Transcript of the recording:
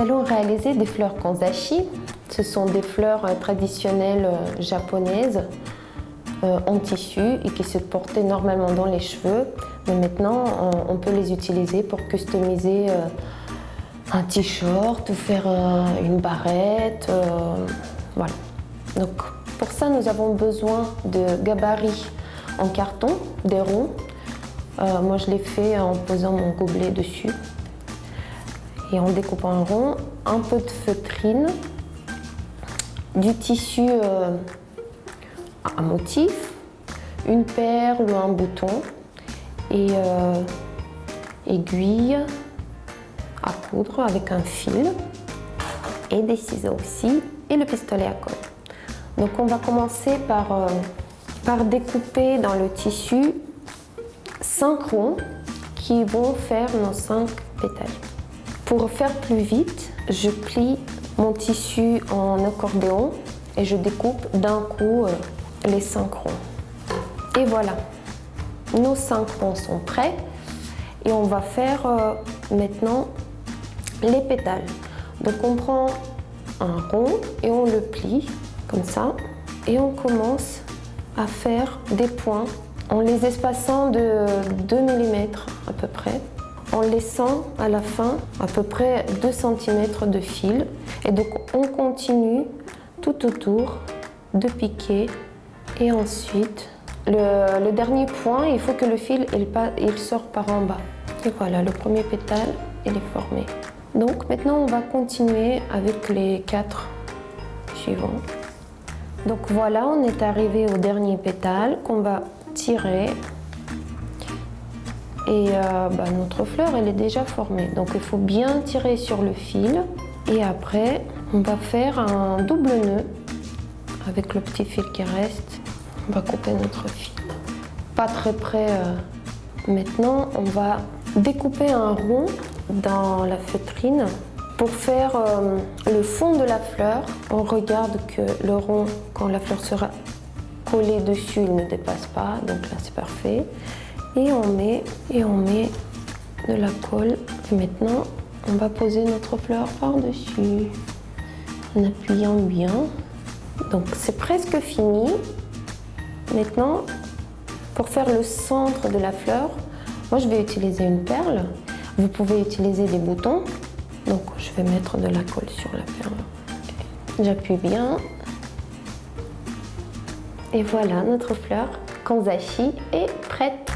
allons réaliser des fleurs kanzashi. Ce sont des fleurs traditionnelles japonaises en tissu et qui se portaient normalement dans les cheveux. Mais maintenant, on peut les utiliser pour customiser un t-shirt ou faire une barrette. Voilà. Donc, pour ça, nous avons besoin de gabarits en carton, des ronds. Moi, je l'ai fait en posant mon gobelet dessus et en découpant un rond, un peu de feutrine, du tissu à motif, une perle ou un bouton et aiguille à coudre avec un fil et des ciseaux aussi et le pistolet à colle. Donc on va commencer par découper dans le tissu 5 ronds qui vont faire nos 5 pétales. Pour faire plus vite, je plie mon tissu en accordéon et je découpe d'un coup les 5 ronds. Et voilà, nos 5 ronds sont prêts et on va faire maintenant les pétales. Donc on prend un rond et on le plie comme ça et on commence à faire des points en les espaçant de 2 mm à peu près, en laissant à la fin à peu près 2 cm de fil. Et donc on continue tout autour de piquer et ensuite le dernier point, il faut que le fil il sort par en bas. Et voilà, le premier pétale il est formé. Donc maintenant on va continuer avec les 4 suivants. Donc voilà, on est arrivé au dernier pétale qu'on va tirer et notre fleur elle est déjà formée. Donc il faut bien tirer sur le fil et après on va faire un double nœud avec le petit fil qui reste. On va couper notre fil. Pas très près. Maintenant on va découper un rond dans la feutrine. Pour faire le fond de la fleur, on regarde que le rond, quand la fleur sera collée dessus, il ne dépasse pas, donc là c'est parfait. Et on met de la colle. Et maintenant, on va poser notre fleur par-dessus en appuyant bien. Donc c'est presque fini. Maintenant, pour faire le centre de la fleur, moi je vais utiliser une perle. Vous pouvez utiliser des boutons. Donc je vais mettre de la colle sur la perle. J'appuie bien. Et voilà, notre fleur kanzashi est prête.